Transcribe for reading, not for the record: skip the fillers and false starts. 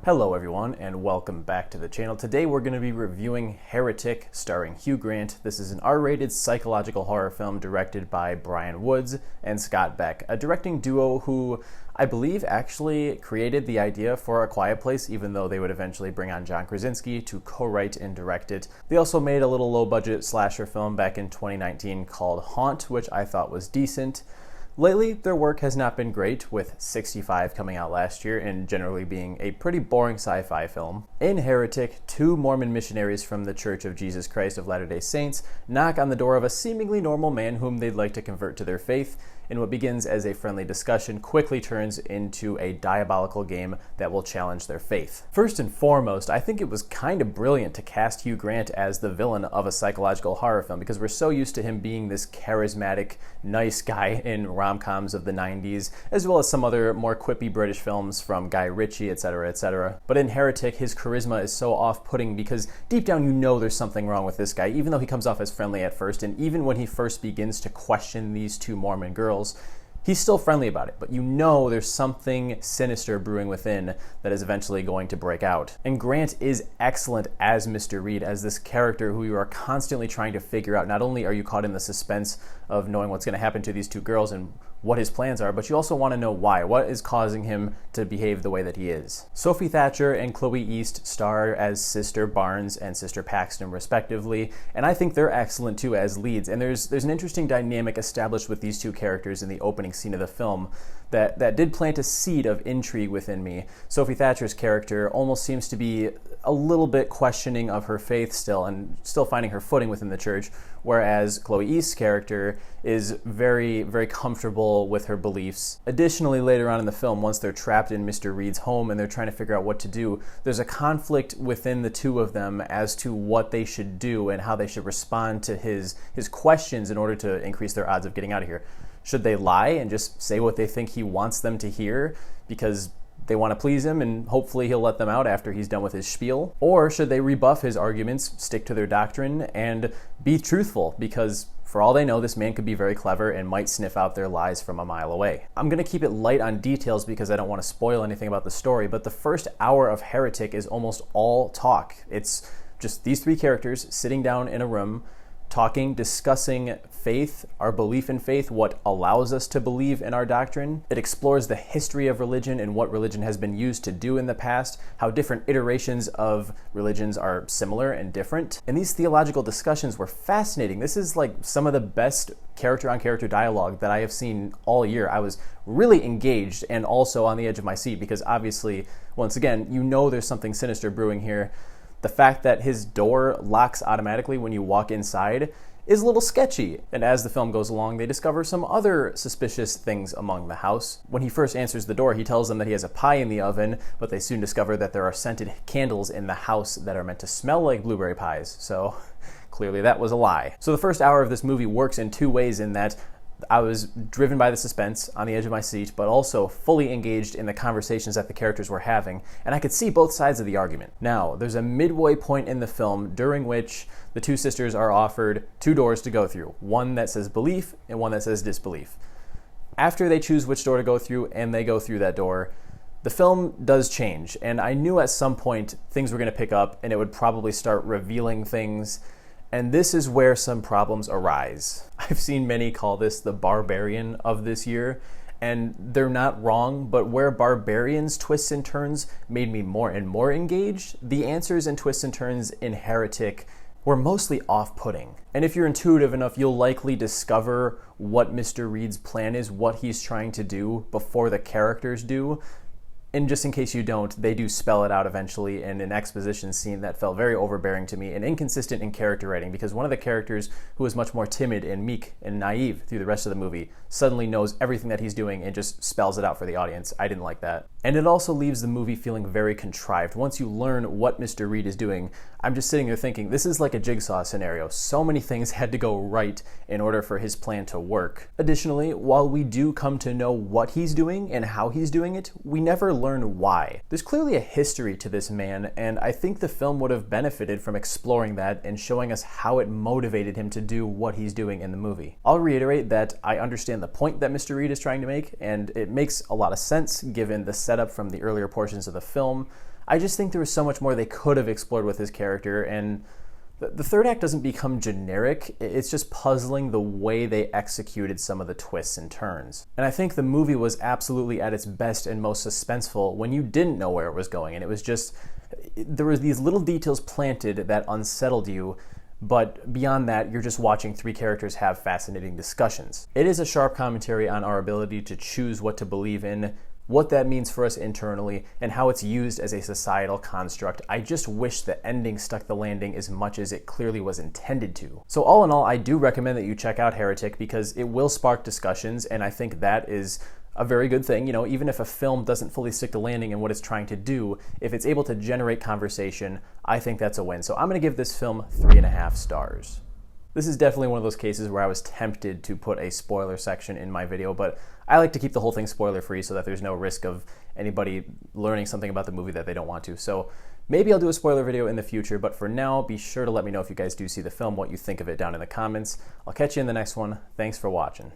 Hello everyone and welcome back to the channel. Today we're going to be reviewing Heretic starring Hugh Grant. This is an R-rated psychological horror film directed by Brian Woods and Scott Beck, a directing duo who I believe actually created the idea for A Quiet Place, even though they would eventually bring on John Krasinski to co-write and direct it. They also made a little low-budget slasher film back in 2019 called Haunt, which I thought was decent. Lately, their work has not been great, with 65 coming out last year and generally being a pretty boring sci-fi film. In Heretic, two Mormon missionaries from the Church of Jesus Christ of Latter-day Saints knock on the door of a seemingly normal man whom they'd like to convert to their faith, and what begins as a friendly discussion quickly turns into a diabolical game that will challenge their faith. First and foremost, I think it was kind of brilliant to cast Hugh Grant as the villain of a psychological horror film, because we're so used to him being this charismatic, nice guy in rom-coms of the 90s, as well as some other more quippy British films from Guy Ritchie, etc., etc. But in Heretic, his charisma is so off-putting because deep down you know there's something wrong with this guy, even though he comes off as friendly at first, and even when he first begins to question these two Mormon girls, he's still friendly about it, but you know there's something sinister brewing within that is eventually going to break out. And Grant is excellent as Mr. Reed, as this character who you are constantly trying to figure out. Not only are you caught in the suspense of knowing what's going to happen to these two girls and what his plans are, but you also want to know why. What is causing him to behave the way that he is? Sophie Thatcher and Chloe East star as Sister Barnes and Sister Paxton respectively, and I think they're excellent too as leads. And there's an interesting dynamic established with these two characters in the opening scene of the film that did plant a seed of intrigue within me. Sophie Thatcher's character almost seems to be a little bit questioning of her faith still, and still finding her footing within the church, whereas Chloe East's character is very, very comfortable with her beliefs. Additionally, later on in the film, once they're trapped in Mr. Reed's home and they're trying to figure out what to do, there's a conflict within the two of them as to what they should do and how they should respond to his questions in order to increase their odds of getting out of here. Should they lie and just say what they think he wants them to hear because they want to please him and hopefully he'll let them out after he's done with his spiel? Or should they rebuff his arguments, stick to their doctrine, and be truthful, because for all they know, this man could be very clever and might sniff out their lies from a mile away. I'm going to keep it light on details because I don't want to spoil anything about the story, but the first hour of Heretic is almost all talk. It's just these three characters sitting down in a room, talking, discussing faith, our belief in faith, what allows us to believe in our doctrine. It explores the history of religion and what religion has been used to do in the past, how different iterations of religions are similar and different. And these theological discussions were fascinating. This is like some of the best character-on-character dialogue that I have seen all year. I was really engaged and also on the edge of my seat because obviously, once again, you know there's something sinister brewing here. The fact that his door locks automatically when you walk inside is a little sketchy, and as the film goes along, they discover some other suspicious things among the house. When he first answers the door, he tells them that he has a pie in the oven, but they soon discover that there are scented candles in the house that are meant to smell like blueberry pies, so clearly that was a lie. So the first hour of this movie works in two ways, in that I was driven by the suspense on the edge of my seat, but also fully engaged in the conversations that the characters were having, and I could see both sides of the argument. Now, there's a midway point in the film during which the two sisters are offered two doors to go through, one that says belief and one that says disbelief. After they choose which door to go through and they go through that door, the film does change, and I knew at some point things were going to pick up and it would probably start revealing things. And this is where some problems arise. I've seen many call this the Barbarian of this year, and they're not wrong, but where Barbarian's twists and turns made me more and more engaged, the answers and twists and turns in Heretic were mostly off-putting. And if you're intuitive enough, you'll likely discover what Mr. Reed's plan is, what he's trying to do before the characters do. And just in case you don't, they do spell it out eventually in an exposition scene that felt very overbearing to me and inconsistent in character writing, because one of the characters, who is much more timid and meek and naive through the rest of the movie, suddenly knows everything that he's doing and just spells it out for the audience. I didn't like that. And it also leaves the movie feeling very contrived. Once you learn what Mr. Reed is doing, I'm just sitting there thinking, this is like a jigsaw scenario. So many things had to go right in order for his plan to work. Additionally, while we do come to know what he's doing and how he's doing it, we never learn why. There's clearly a history to this man, and I think the film would have benefited from exploring that and showing us how it motivated him to do what he's doing in the movie. I'll reiterate that I understand the point that Mr. Reed is trying to make, and it makes a lot of sense given the setup from the earlier portions of the film. I just think there was so much more they could have explored with his character, and the third act doesn't become generic, it's just puzzling the way they executed some of the twists and turns. And I think the movie was absolutely at its best and most suspenseful when you didn't know where it was going, and it was just, there were these little details planted that unsettled you, but beyond that, you're just watching three characters have fascinating discussions. It is a sharp commentary on our ability to choose what to believe in, what that means for us internally, and how it's used as a societal construct. I just wish the ending stuck the landing as much as it clearly was intended to. So all in all, I do recommend that you check out Heretic because it will spark discussions, and I think that is a very good thing. You know, even if a film doesn't fully stick the landing in what it's trying to do, if it's able to generate conversation, I think that's a win. So I'm gonna give this film 3.5 stars. This is definitely one of those cases where I was tempted to put a spoiler section in my video, but I like to keep the whole thing spoiler free so that there's no risk of anybody learning something about the movie that they don't want to. So maybe I'll do a spoiler video in the future, but for now, be sure to let me know if you guys do see the film, what you think of it down in the comments. I'll catch you in the next one. Thanks for watching.